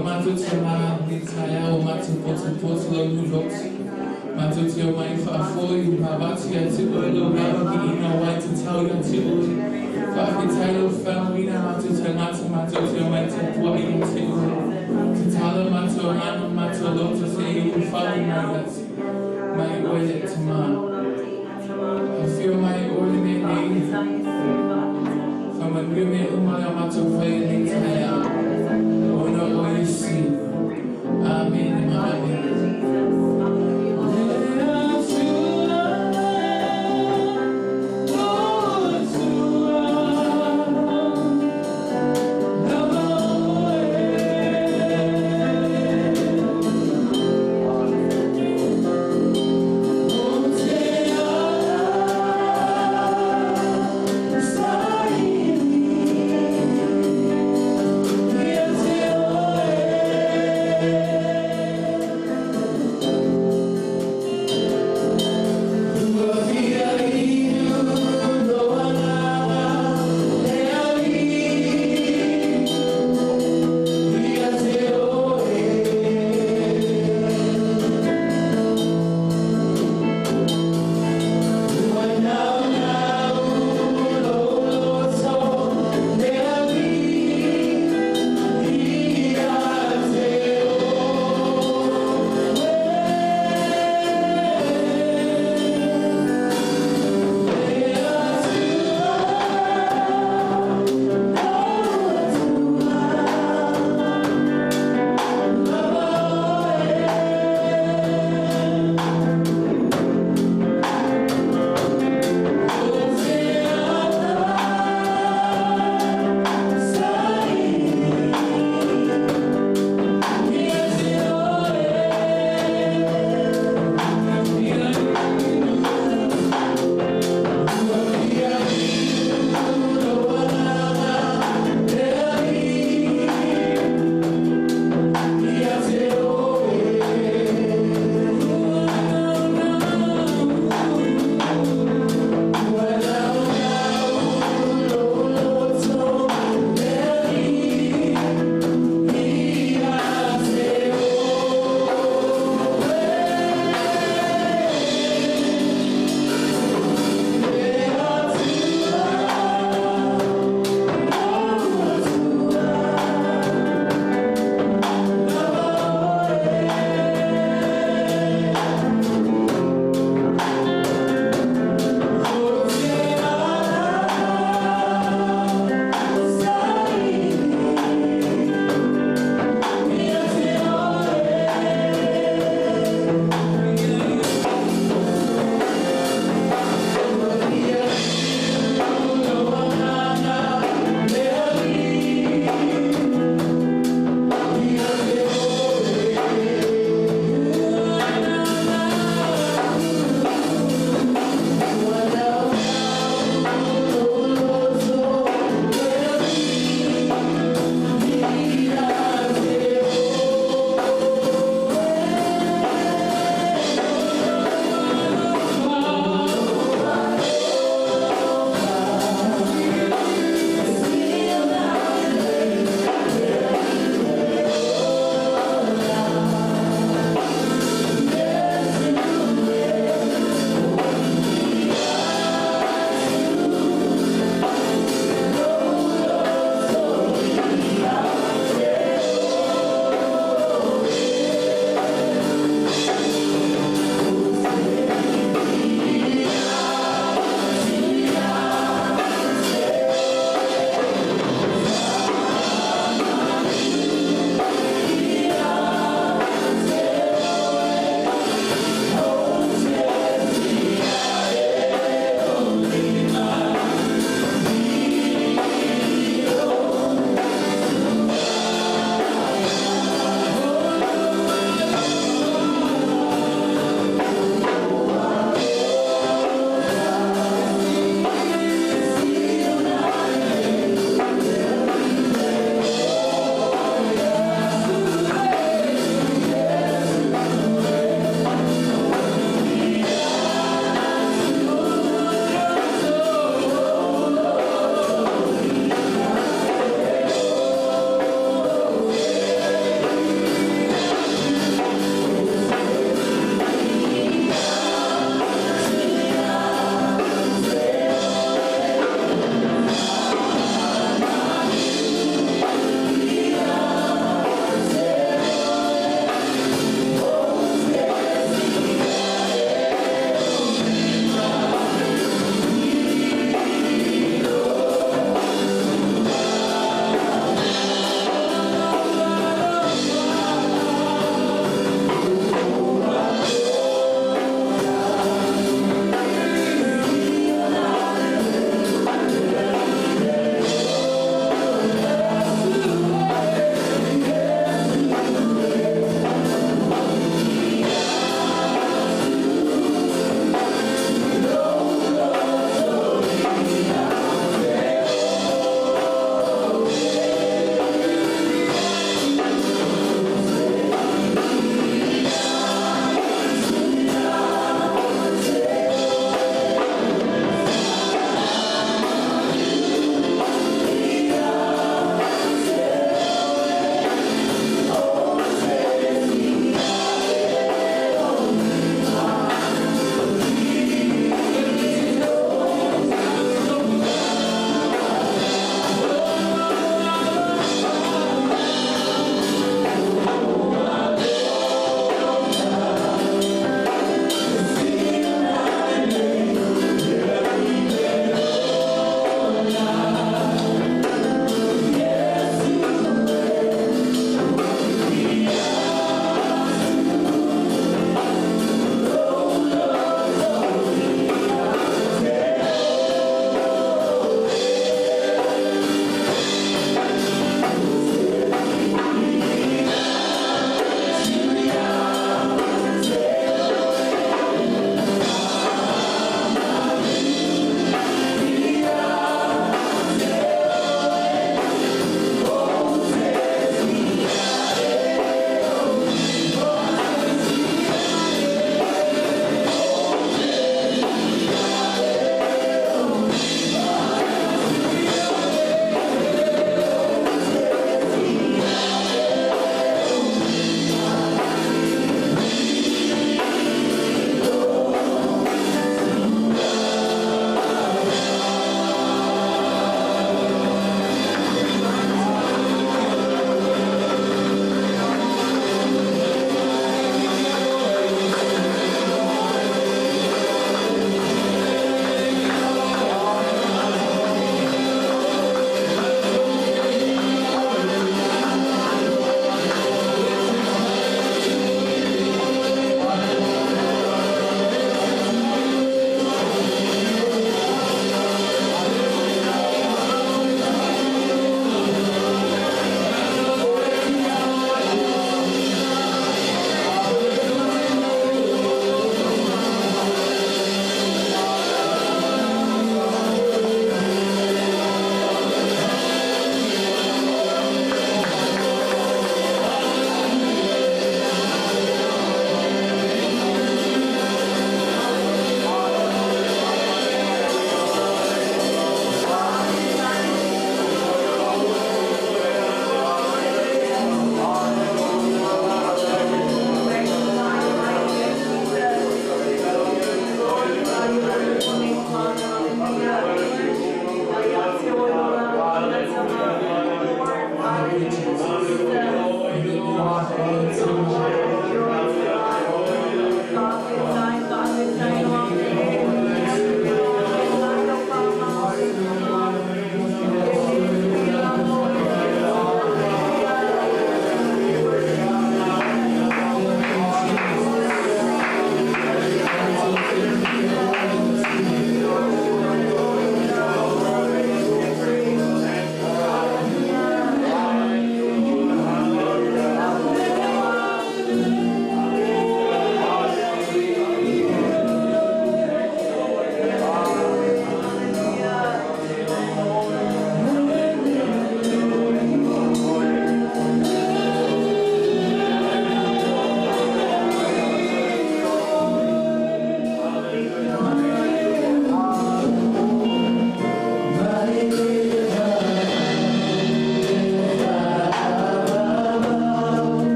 Matutema, Nitaya, Matu, Portugal, Lux, Matutio, my Fafoi, Mavatia, Tibolo, Navagina, White to tell you to Fakitayo, Famina, Matu, Matutio, my Tapuai, Titala, Matu, Anna, Matu, Lotus, A, Famina, my oil to man. I feel my ordinary name from a Grimmy Umala Matu, Fay, Nitaya. Amen. Amen.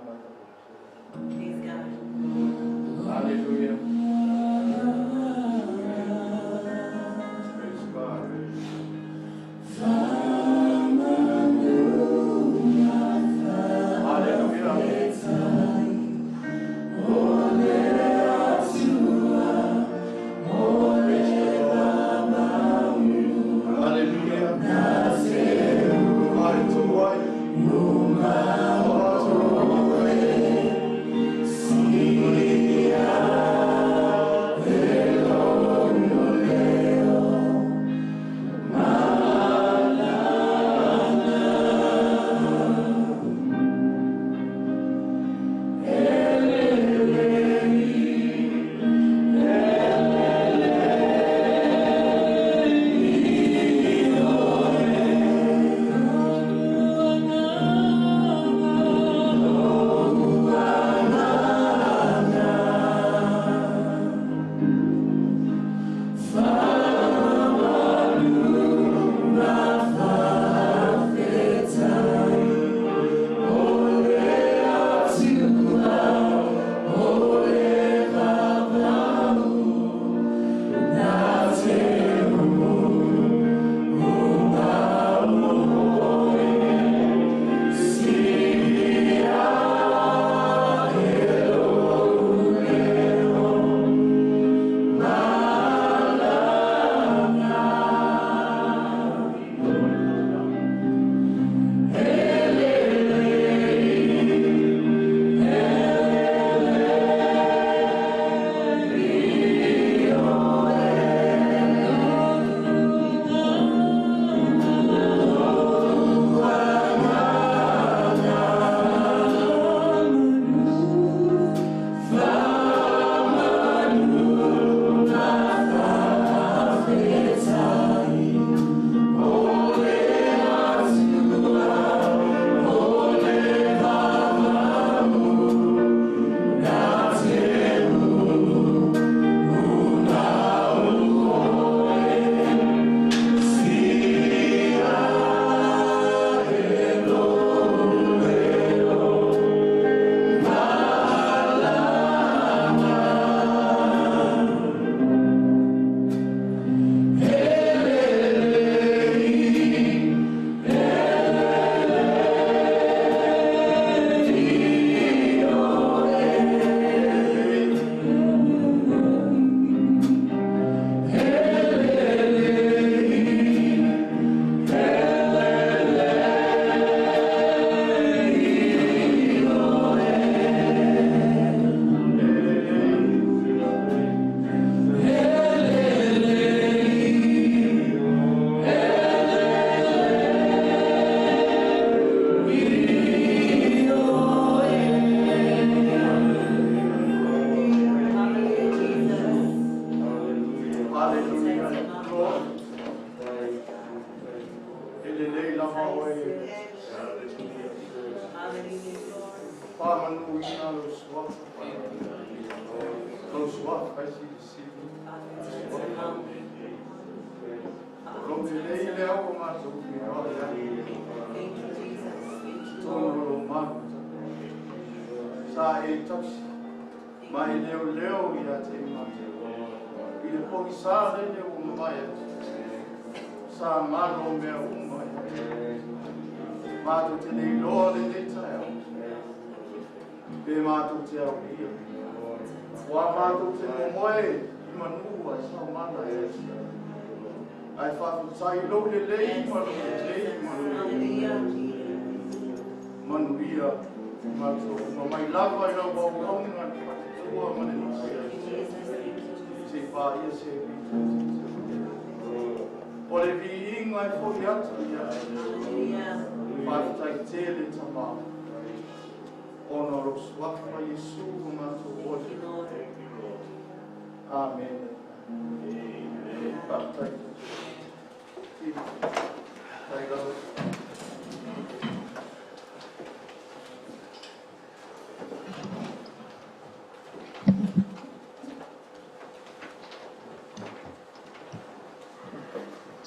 Praise God. Hallelujah. Praise God.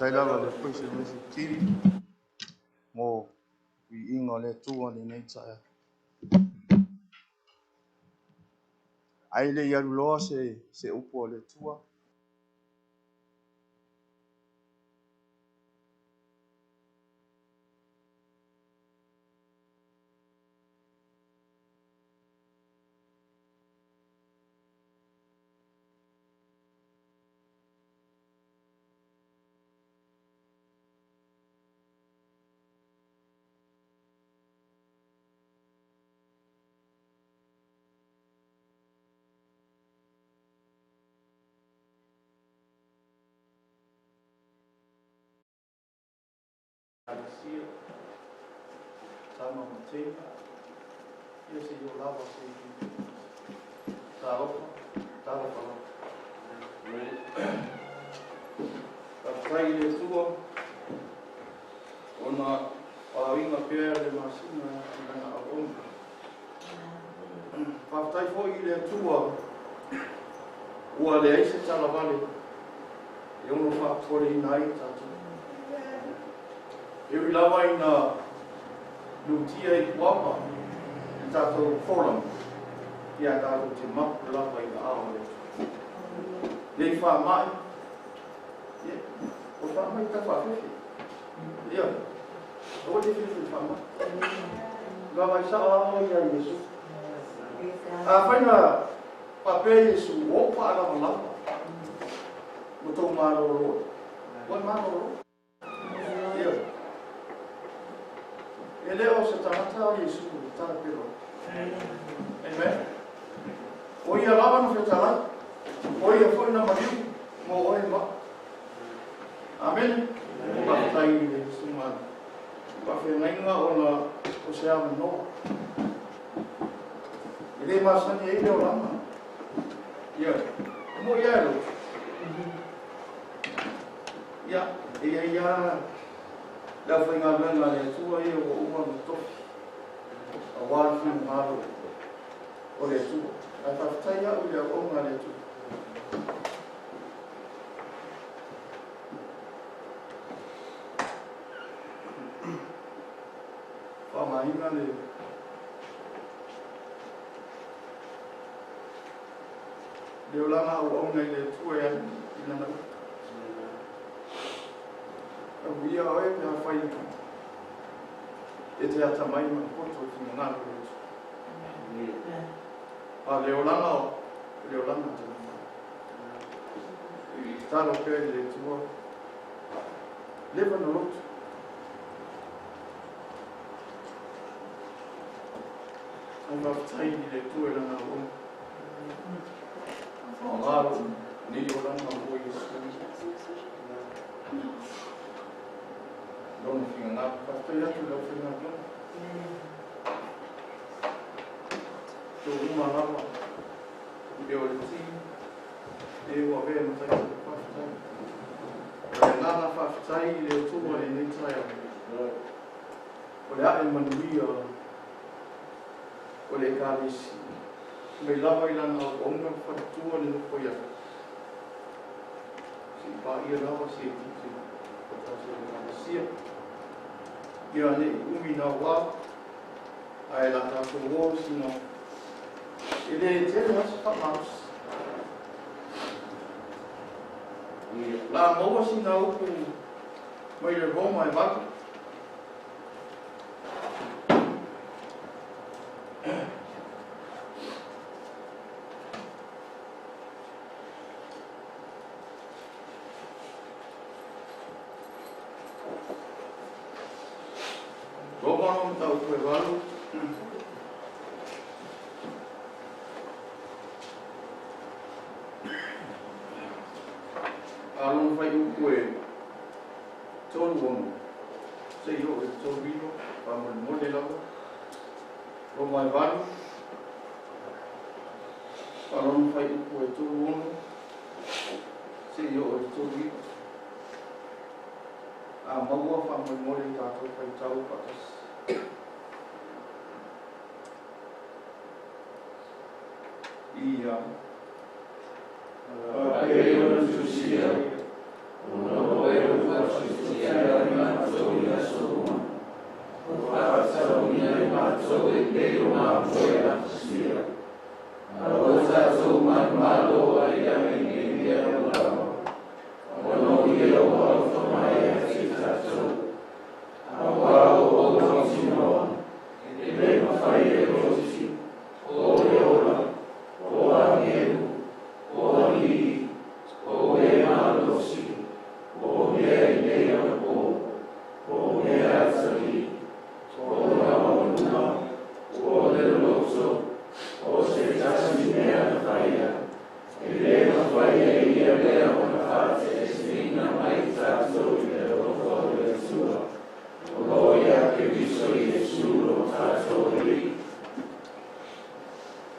Taylor le push le team mo we in on le tu on the night side ai le ia loa se upo le tua. Sia sama mate ia se yo lava se tao tao ka kai le tua ona painga pea le masina na on pa tai foi le tua ua le ai se tala vale e ono fa fore nai tatu eu lava ina lutia I wapa I tātou forum ia tātou te maku lava ina aole nei wha mai o wha mai ta wha whiwhi ia o te whiwhi wha mai gawai sa aho ia Yesu a whaina pape Yesu o wha lava lava mo tō maroro o maroro ia e leo se tangata o Yesu tana pero. Amen. O ia lava no whetala, o ia foi na mariu, mo oe ma. Amen. O ka tai le sumana. Ka whengainga o na o se ama noa. I le masani e leo lama. Ia. Mo ia ero. Ia. Ia. La whainga venga le tua e o uma no toki. A wāwhi maro o le tua. A whawhtai au le onga le tua. Whamahinga le ulanga o onga le tua e ina nau. Ia oe me a whai e te atamai ma koto ki ngā koto. A leolanga te mga. Talo pēr le tua. Lewa no rotu. Ai whaftai ni le tua langa o. O ngāro, ni o langa o Yesu. Don't feel enough, but I have to love you. So, Mama, you will see, they were very much like the first time. Another first time, they took one in the trial. But that is when we are, what they call this, we love Ireland of Onga for 2 and 4 years. See, but you love us here, because ia ne umi na wā, ai la tātou wō sino. E le te mas whamaus. La maua sina upu mai le Roma e waki. Roma tau koe walu. Alon whai upu e tōru ono. Se iro e tōru iro, pa mole lawa. Roma e walu. Alon whai upu e tōru ono. Se iro e tōru iro. A maua wha mole tātou whai tau patas. Ia. Aquele justiça, o novo da justiça e matou e assuma. O faça minha e matou e deu uma boa justiça. A outra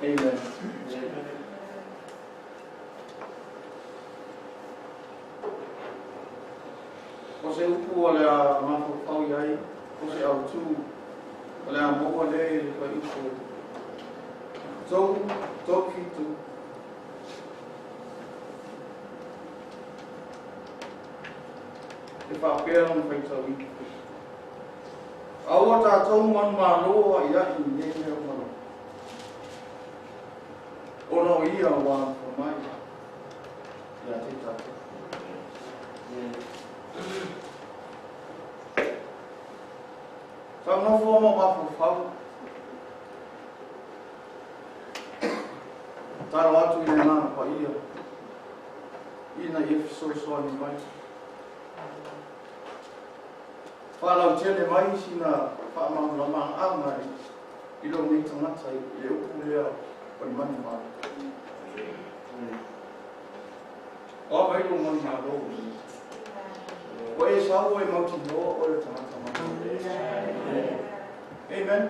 Amen. O se upu o le a mafu pau iai, o se au tu, o le a moa le le kai upu. Tau kitu. E whapea on whai tau i. Aua tātou manu mā loa i ahi ne mea mana. Ono ia wā whamai. Ia te tātou. Whanofo ama mafu whau. Taro atu i nana pa ia. Ina Efeso soa ni mai. Whanau tele mai sina whamau lamang angai. Ilo ni tangata i le upu lea o i mani mai. O mai lo mani mai lo. O e sau e mauti noa o e tangata mai. Amen.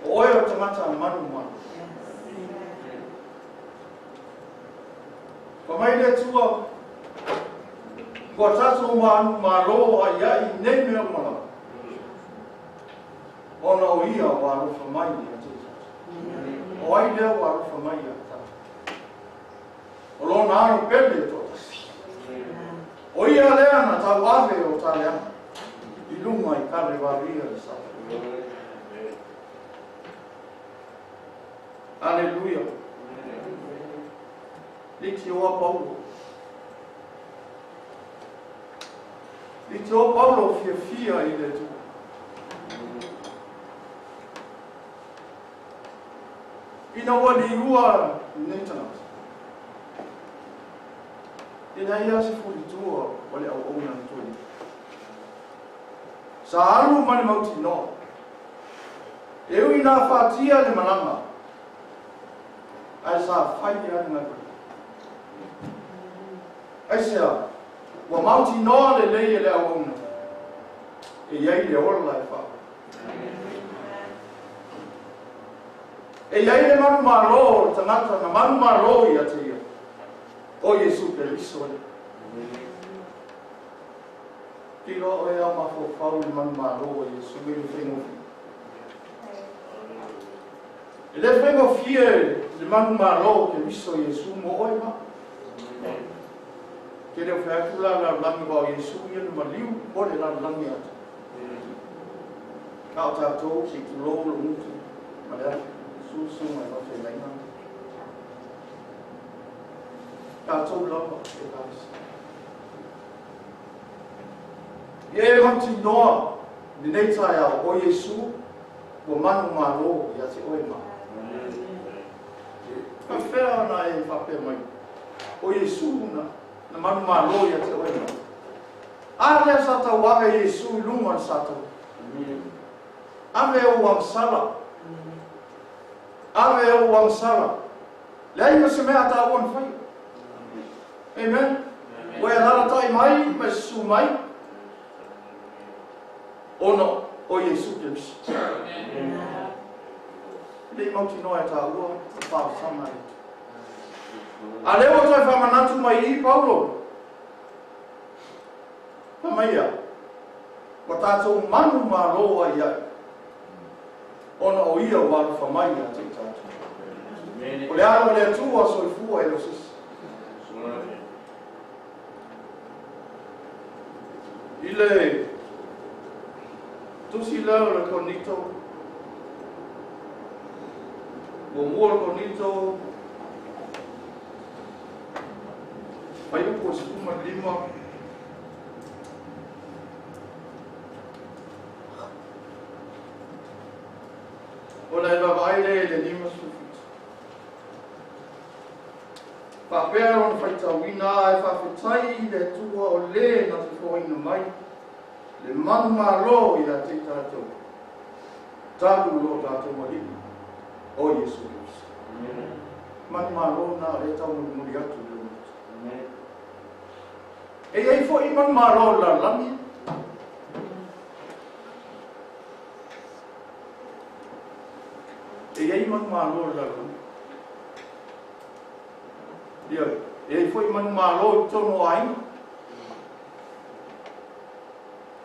O e o tangata manu mai. Ko mai le tua ko tato manu maro a iai nei mea mara. Ona o ia o arofa mai a te tata. O ai lea o arofa mai a tata. O lona aro pele totas. O ia lea na tau ave o taleana. I lunga i kare waria i sata. Aleluia. Liki o a Paulo. Liki o Paulo fia i le tu. Ina wali ua netanat. Ina ia se furi tua wale au ona tui. Sa alu mani mauti no. Eu ina fatia le malanga. Ai sa fai ia ngā. Ai sea, wa mauti no le leie le au ona. E iai le ola e wha. E iai le manu maro, tangata na manu maro i a te ia. O Jesu pe riso e. Tiro o e a mafo whau le manu maro o Jesu e le whengofi. E le whengofi e le manu maro ke riso Jesu mo oi ma. Ke reo whaakula la langi wao Jesu i anu maliu, o le la langi atu. Ka o tātou ki tu lou lo mutu, ma le atu. Susu mai whawhi laina. Tātou lama e tāsi. Ie mauti noa, ni nei tai au o Jesu, o manu maro i ate oe ma. Ka whea na e whapea mai. O Jesu na manu maro i ate oe ma. Area sa tau ave Jesu i lunga sa tau. Ave o wangsala. Ave o wangsala. Lei ma se mea ta on fai. Amen. Wa ala tai mai ma su mai. Ono o Jesu Christ. Lei mau ti noa ta ua pa sama. Ale o tai fa manatu mai I Paulo. Pa mai ya. Wa tatou manu ma roa ia. Ona o ia wa fa mai ya te tatu. O le alo le tua so I fua e lo sis. Ile tu si leo le conito. mua ko nito pai ko suma lima ola ba vai le lima su pa pero fai tawina e fa fitai le tua o le na te foi no mai le manu malo ia te tato talu lo tato mai o Yesu Cristo manu malo na e tau muri atu e ai foi manu malo la lami e ai manu malo la lami dia e foi manu malo tono ai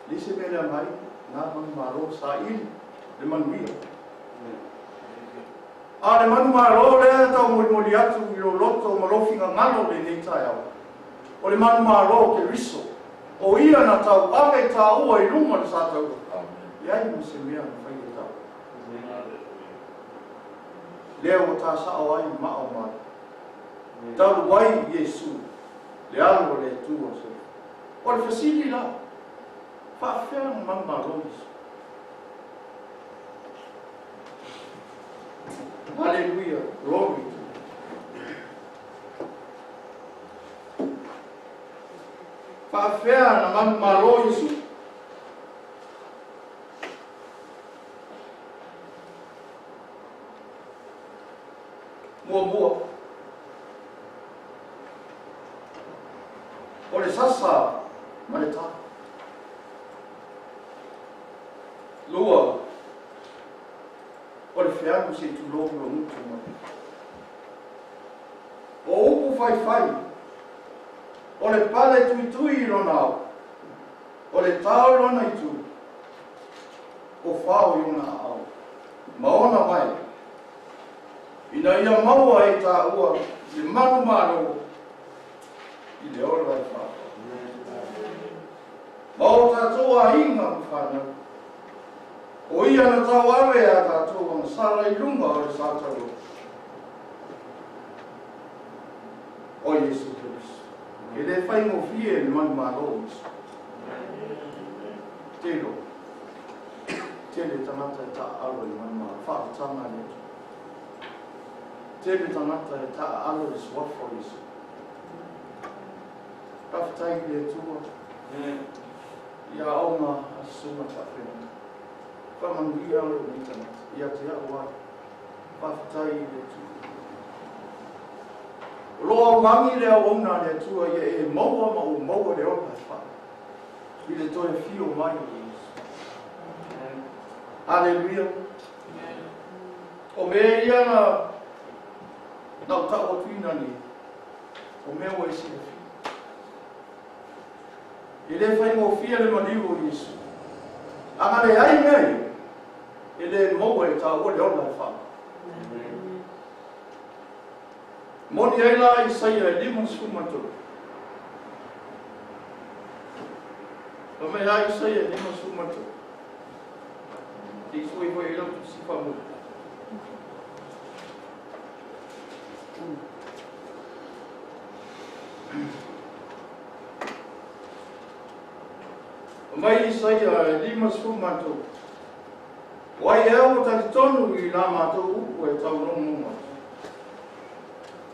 lise bela mai na manu malo sa il de manu ia ale manu malo le tau muri atu i lo loto malofi ngalo le nei tai au o le manu malo ke riso o ia na tau ave tau o i lunga le sa tau ia i muse mea na whai e tau leo ta sa o ai ma o mai tau wai Yesu le alo le tua se o le fasili la whawhea na manu malo iso Hallelujah, glory. Whawhea na manu malo Yesu. Mua. O le sasa ma le tā. Lua. O le whianu se tulogu o mutu mai. O upu whai. O le pale tui rona au. O le tau rona i tu. O whao i una au. Maona mai. Ina ia maua e tā ua. Le manu maro. I le ora vai whao. Mau tātua inga mwhanau. O ia na tau awe a tātou ang sara i lunga o le sātau. O Yesu Christ. E le whai mo fie ni manu maro Yesu. Tēro. Tēre tangata e tā alo i manu maro. Whakatanga le. Tēre tangata e tā alo i swafo Yesu. Kawhitai le tua. Ia aunga a suma ta whenua. Whamangia o ni tangata, ia te awa, whawhitai le tua. Loa wangi lea ona le tua, ia e maua maua le opa wha. I le toe fio mai o Yesu. Hallelujah. O mea ia na ta o tuina ni, o mea o esi le fio. I le whai mo fia le maniu o Yesu. Anga le ai mei, e le maua e tā o le ona e wha. Moni ai la i saia e lima sumatu. O me ai saia e lima sumatu. Ti sui hoi e lautu si whamu. O mai i saia e lima sumatu. Wai eo tati tonu i la mātou upu e tau nomu matu.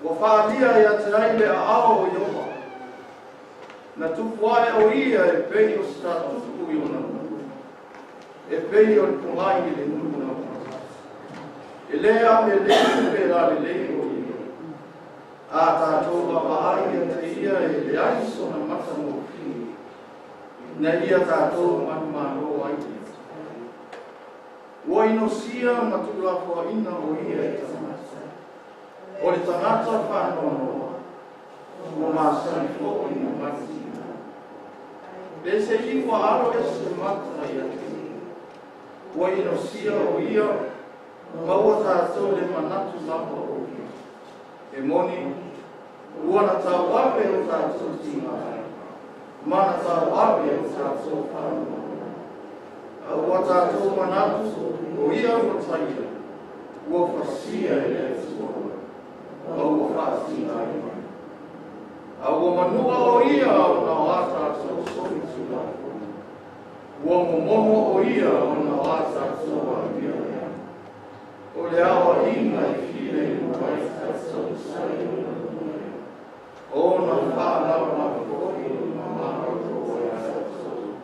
Wa whātia ia te raile a ao i oha. Na tupu ae o ia e pei o sta tupu i ona. E pei o pungai i le nuna. E lea me lea pe la le lea o ia. A tātou wawai a te ia e le aiso na mata mo ki. Na ia tātou manu mano ai te. Wa ino sia matula ko ina o ia e tamasa. O le tangata whanoa. O māsani fo ina mati. Le se iwa aro e se mata ia te. Wa ino sia o ia. Maua tātou le manatu lapa o ia. E moni. Uana tau ape o tātou tima. Mana tau ape o tātou whanoa. Ua tātou manatu, o ia o taia, ua whasia e le tua, a ua whasia i mai. A ua manua o ia o na wata so soni tula. Ua momomo o ia o na wata so a mia. O le awa inga i file i mai ta so sai o na whala na koi na mara o ia so.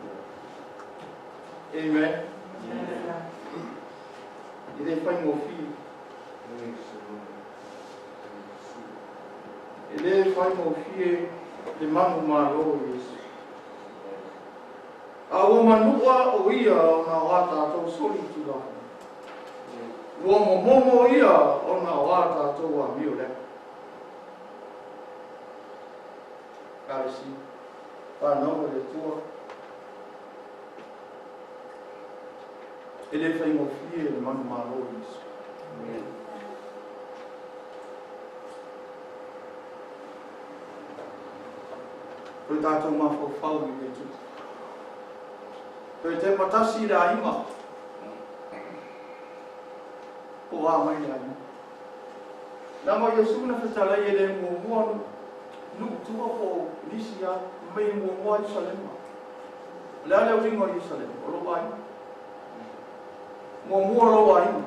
Amen. I le whai mo fi. I le whai mo fi le manu maro Yesu. A ua manua o ia o na wata tau soli tula. Ua momomo ia o na wata tau a mio le. Karisi, whanau le tua. E le whai mo fi le manu maro Yesu. Koe tātou mawhau i le tuku. Koe te matasi le aima. Po a mai le aima. Nama Yesu na whetalai e le mua nuk tua po nisi a mei mua Yerusalema. Le ale o ringo Yerusalema, o lo aima. Mua lo aima.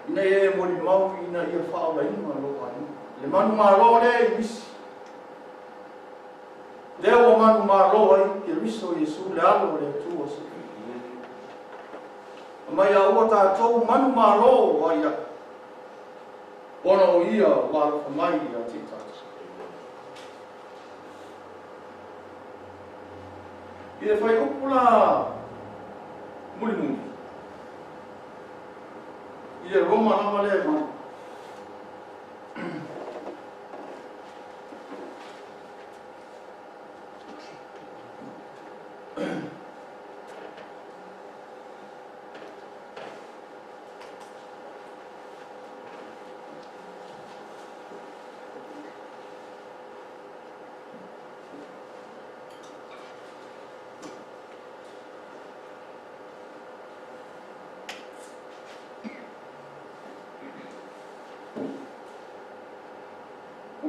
Ina e mori mau ina ia whao la ima lo aima. Le manu maro le i misi. Leo o manu maro ai, ke riso Yesu le alo le tua se. Mai a ua tātou manu maro ai a. Ona o ia wala whamai a titata. I le whai upula muli. I le Roma nama le manu.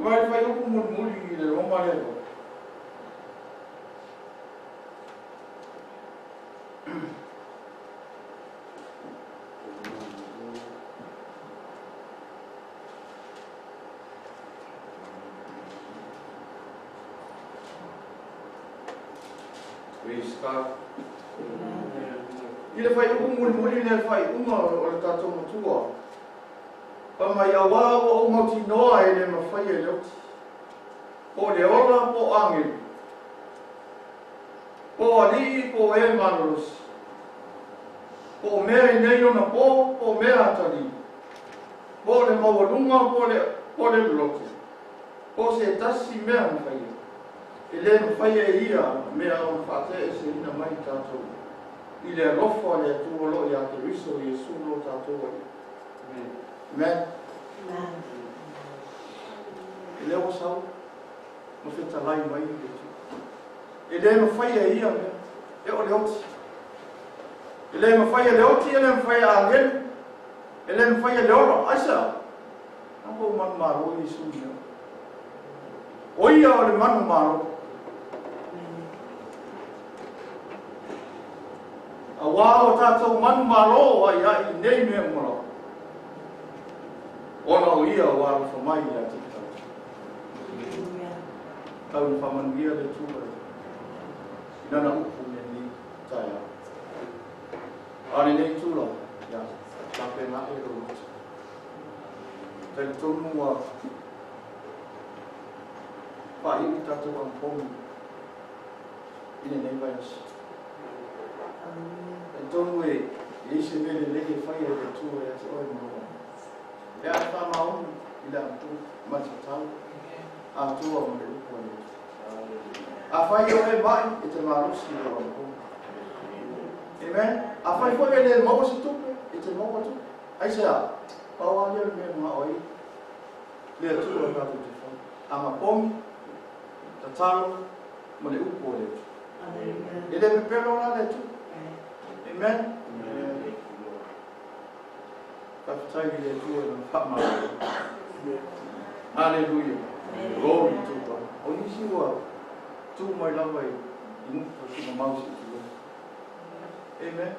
Vai fai un murmuri le Roma le manu. I le fai un murmuri le fai uma o le tātou matua. Pa mai awa o mauti noa e le mawhai e leoti. Po le ora po angel. Po ali po e manos. Po mea i nei ona po mea atari. Po le mawalunga po le blote. Po se tasi mea mawhai. E le mawhai e ia mea o whate e se ina mai tātou. I le rofa le tuolo i a te riso Yesu lo tātou ai. Amen. E leo sau, ma wheta lai mai i te tu. E le ma whai e ia mea, e o leoti. E le ma whai e leoti, e le ma whai a angel, e le ma whai e leora, aisa. Nako manu maro i Yesu mea. O ia o le manu maro. A wā o tātou manu maro ai ai nei mea mora. Ona o ia o ara whamai a te tau. Tau ni whamanuia le tūra. Inana upu me ni taia. Ane nei tūra, ia, tape na e rōt. Tai tonu a whai i tātou ang pongi. Ine nei vaias. Tai tonu e se mele lege whai e le tūra e te oi mroa. E a whamau i la tu matatau, a tua mo le upo ni. A whai o e mai e te marusi o ampo. Amen? A whai koe e le maua si tupe, e te maua tupe. Ai se a, pau a lea me ma oi, lea tu o katu te whai. A ma pongi, ta taro, mo le upo le tu. E le me pero la le tu. Amen? whaafitai le tua na whaamara. Hallelujah. Glory to God. O nisi wa tu mai lawa i muta tu mausi tu. Amen.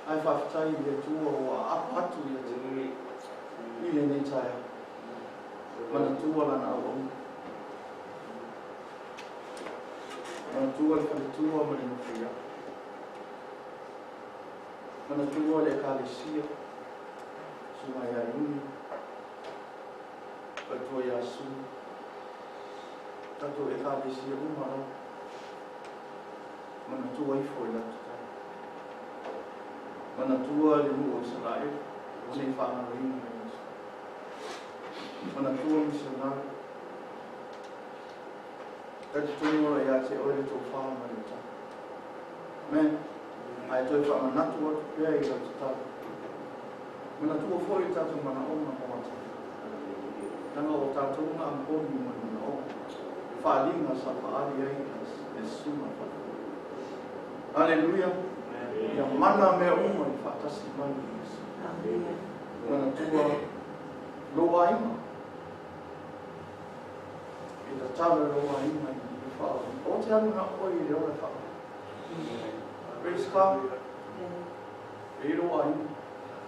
Ai whaafitai le tua o apatu i te i le nei taia. Mana tua lana au au. Mana tua le tua ma le mawhia. Mana tua le kalesia. Suma ia iuni. Patua ia su. Tato e kalesia umara. Mana tua i foi la tutai. Mana tua le mu o sarai. Nei whaana ringa. Mana tua misionari. Kati tungo ia te oile tō whaama le ta. Amen. Ai toi whaama natu atu pia i la tata. Mana tua foi tatu mana oma hoata. Nanga o tatu nga amponi mana oma. Whaalinga sa whaari ai e suma whaka. Hallelujah. Ia mana mea uma i whaatasi mani i Yesu. Mana tua loa ima. I ta tala loa ima i whaa. O te anu na oi i leo le whaa. Praise God. E loa ima.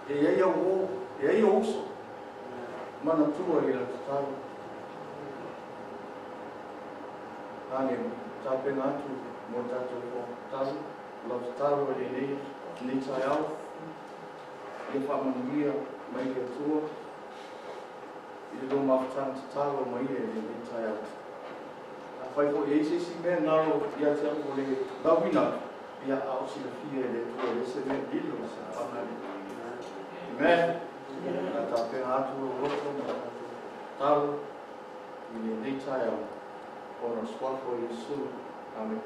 E eia o, e eia oso. Mana tua i la tala. Hallelujah. Tāpenga atu mo tātou ko talu. Lau talo e nei tai au. E whamanuia mai ke tua. I te tō mawhatanga te talo mai e nei tai au. A whai ko e si mea ngaro i a te ako le lawina. I a au si la fia e le tua e se mea lilo sa whanari. Amen. Nā tāpenga atu o roto na talo. I nei tai au. Ora squafo Yesu. Amen.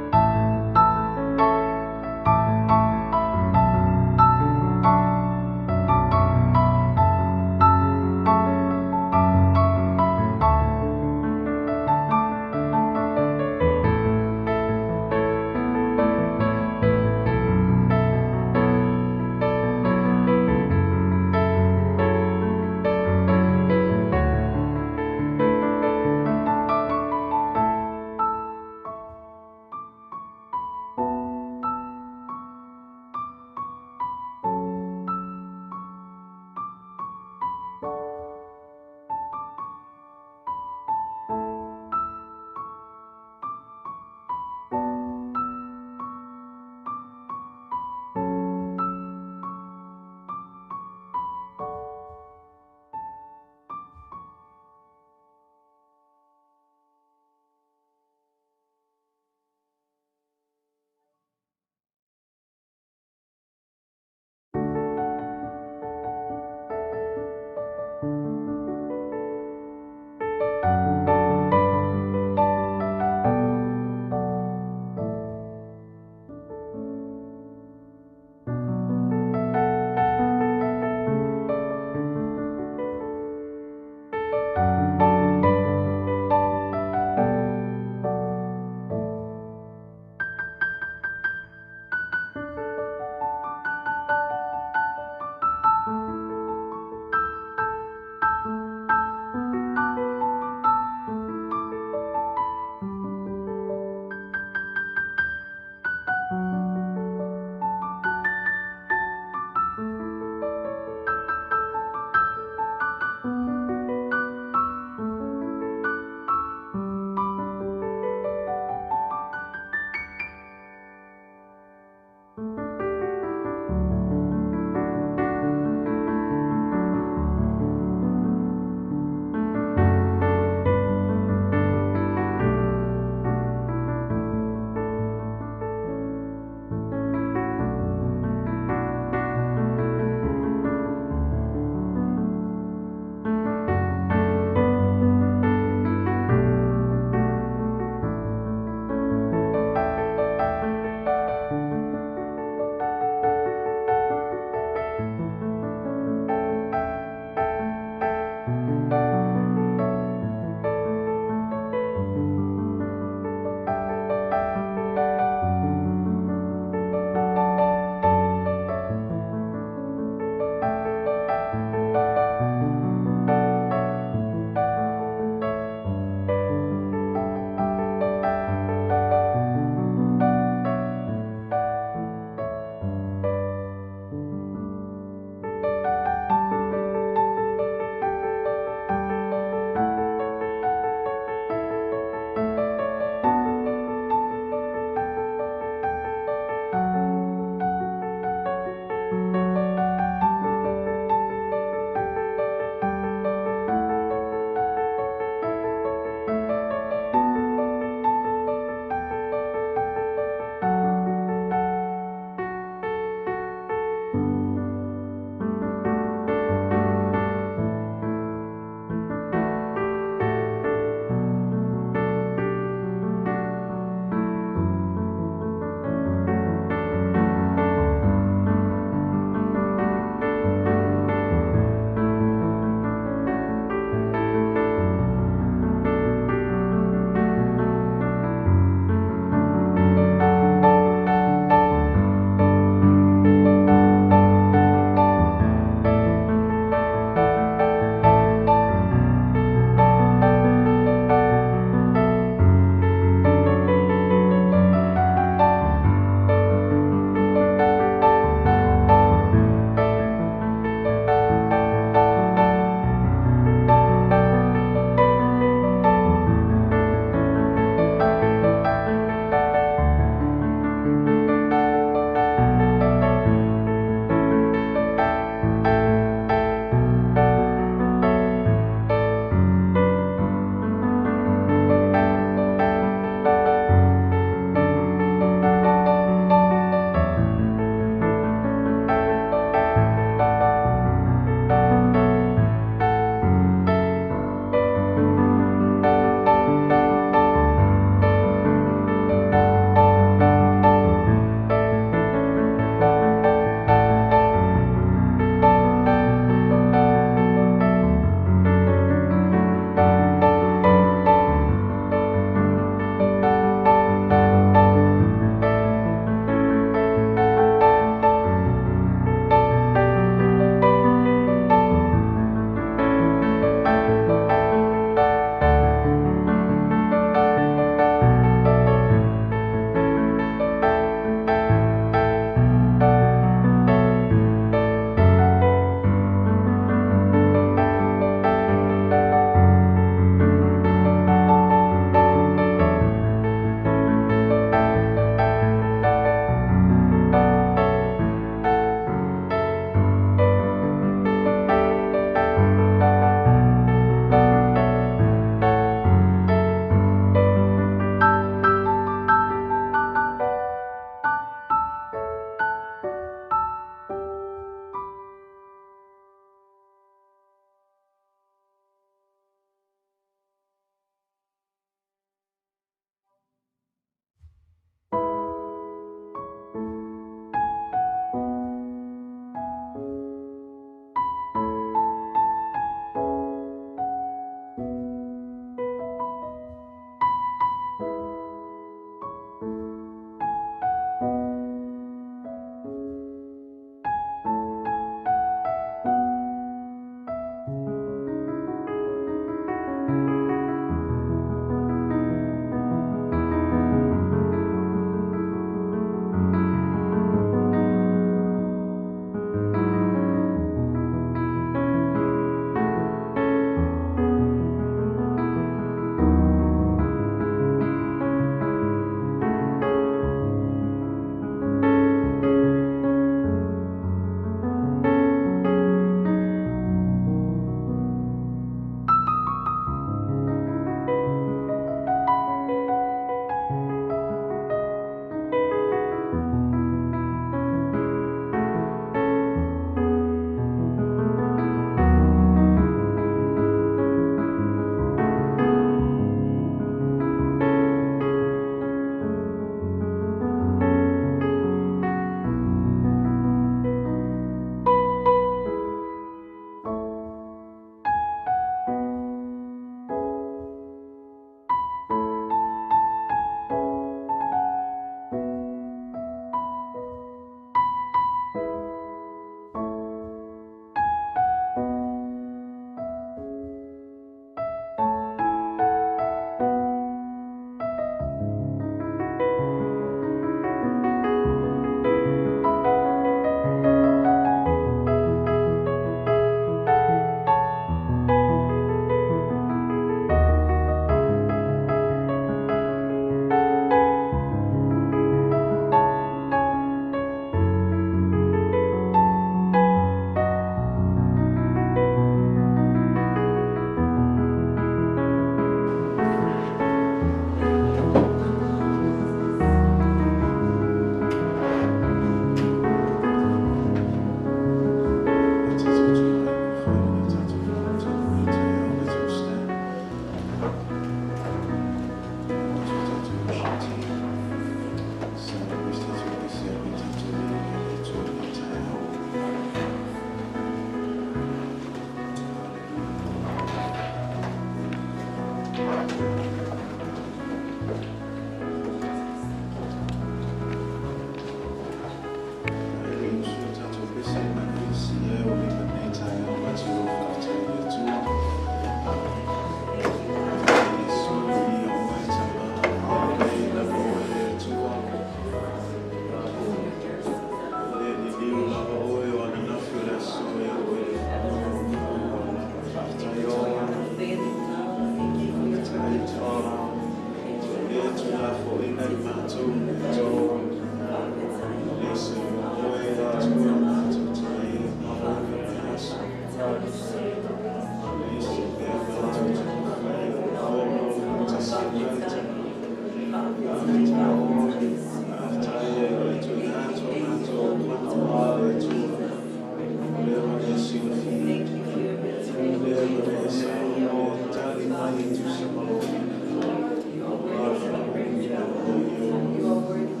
You are worthy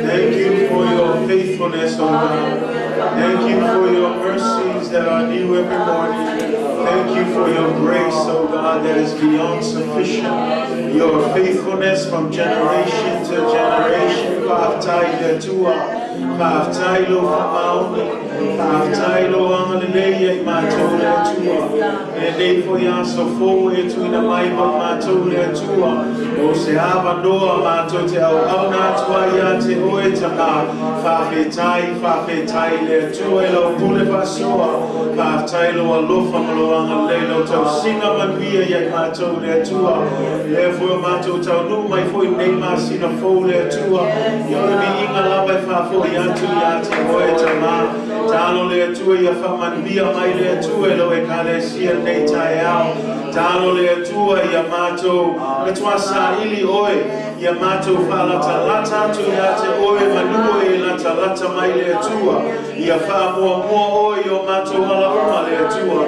Thank you for your faithfulness, oh God. Thank you for your mercies that are new every morning. Thank you for your grace, oh God, that is beyond sufficient. Your faithfulness from generation to generation. Tailo Hallelujah, Matola Tua. And they for Yanso forward to the Bible, Matola Tua. O Seava Noa Matotel, Auna Tuayate Oetama, Fafetai, Le Tuelo, Pulepasoa, Faftailo, Alofamalo, Lelo, Tosina Manvia, Matola Tua. Therefore, Matotel, no, my foot name, Masina Fole Tua. You're being a love for Yatu Yate Oetama. Talo le tua ia whamanbia mai le tua lo e kale sia nei tai au. Talo le tua ia mato le tua sa ili oe ia mato whalata lata tu ia te oe manua e lata lata mai le tua. Ia wha mua oe o mato ala uma le tua.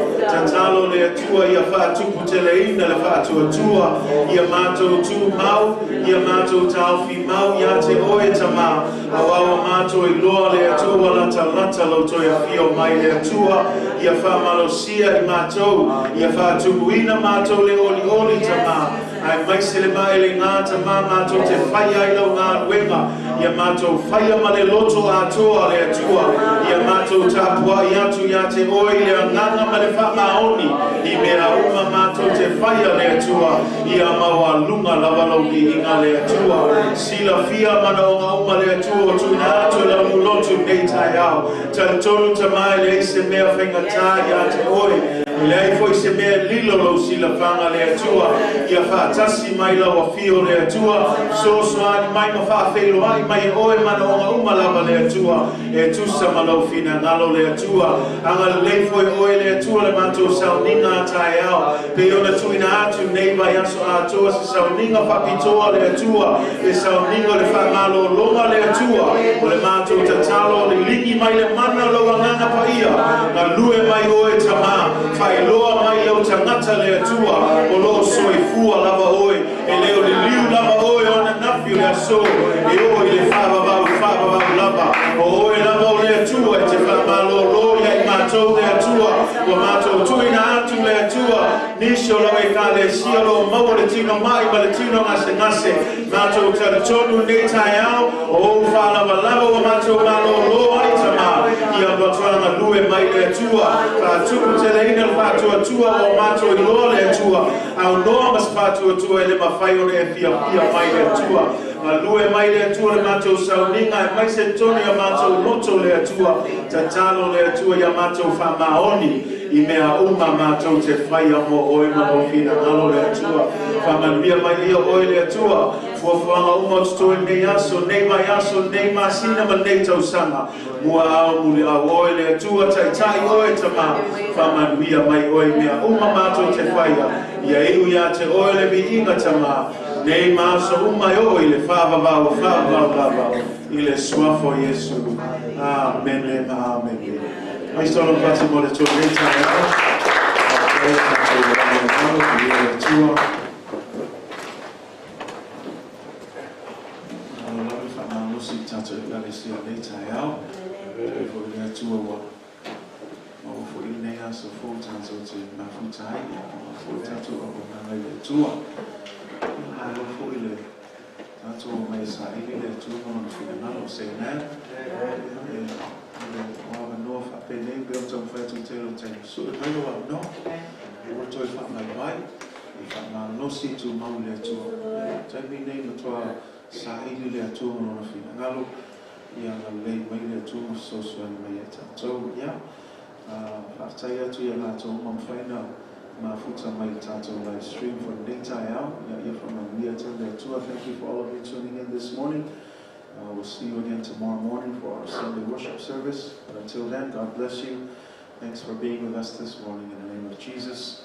Talo le tua ia wha tupu tele ina le wha tua. Ia mato tu mau, ia mato taufi mau ia te oe tama. Awawa mato i loa le tua lata lata lo toia fio mai le tua ia fa malosia I matou ia fa tubuina matou le oli tama ai mai se le mai le ngata matou te faia I lo ngā wenga ia matou faia ma le loto atoa le tua ia matou tapua I atu ia te oi le nganga ma le fa maoni I mea uma matou te faia le tua ia maua lunga lavalo ki inga le tua sila fia mana o ngā uma le tua tu ina atu la mulotu nei tai au tolu tamai le se mea whenga tāia te oi. Lei foi se mea lilo lo sila whanga le atua. Ia whātasi mai lau a fio le atua. So soani mai ma whawhelo ai mai oe mana o ngā umalava le atua. E tusa ma lau whina ngalo le atua. Anga lei foi oe le atua le mato sauninga tai au. Pe ona tuina atu nei vai aso atua se sauninga whapitoa le atua. E sauninga le whangalo longa le atua. O le mato tatalo le lingi mai le mana lo nganga paia. Na lue mai oe tama. Fai loa mai au tangata le atua. O lo soi fua lava oe. E leo le liu lava oe ona nafi le aso. E oe le whava lava. O oe lava o le atua. E te whamalo loia I matou le atua. O matou tuina atu le atua. Nisho lau e ka le sia lo maua le tino mai ma le tino ngase. Matou taratonu nei tai au. O whalava lava o matou malo loa I tama. Ia batwanga lue mai le atua. Ka tuku te leina le whatua tua o matou I loa le atua. Au noa mas whatua tua ele mawhai o le fia mai le atua. Ma lue mai le atua le matou sauninga e mai se toni a matou loto le atua. Tatalo le atua ia matou whamaoni. I mea uma matou te whaia mo oe mo fina ngalo le atua. Whamanuia mai ia oe le atua. Fuafuanga uma tutoe nei aso, nei mai aso, nei masina ma nei tausanga. Mua au muli a oe le atua tai oe tama. Whamanuia mai oe mea uma matou te whaia. Ia iu ia te oe le mi inga tama. Nei maso uma oe le whavavau lava. I le suafo Yesu. Amen. Amen. Mai stolo pati mo le tō reita e au. E le tua. Alawi whana musi tato e lale sia reita e au. E fo le tua wa. Ma fo I nei aso fo tato te mafutai. Ma fo tato o nana le tua. Ala fo I le tato o mai sa ili le tua mo na fina nalo se amen. Wāwa noa whapene, beo tau whaitu te lo te so e reo au no. E roto e whamai mai, e whamai nosi tu mau le atua. Taimi nei matua sa ili le atua mo na whina ngalo, I anga lei mai le atua mo so suani mai e tātou. Ia, whaftai atu I lātou mam whaina, ma futa mai tātou live stream from Neitai au. Ia from a mia te le atua. Thank you for all of you tuning in this morning. We'll see you again tomorrow morning for our Sunday worship service. But until then, God bless you. Thanks for being with us this morning in the name of Jesus.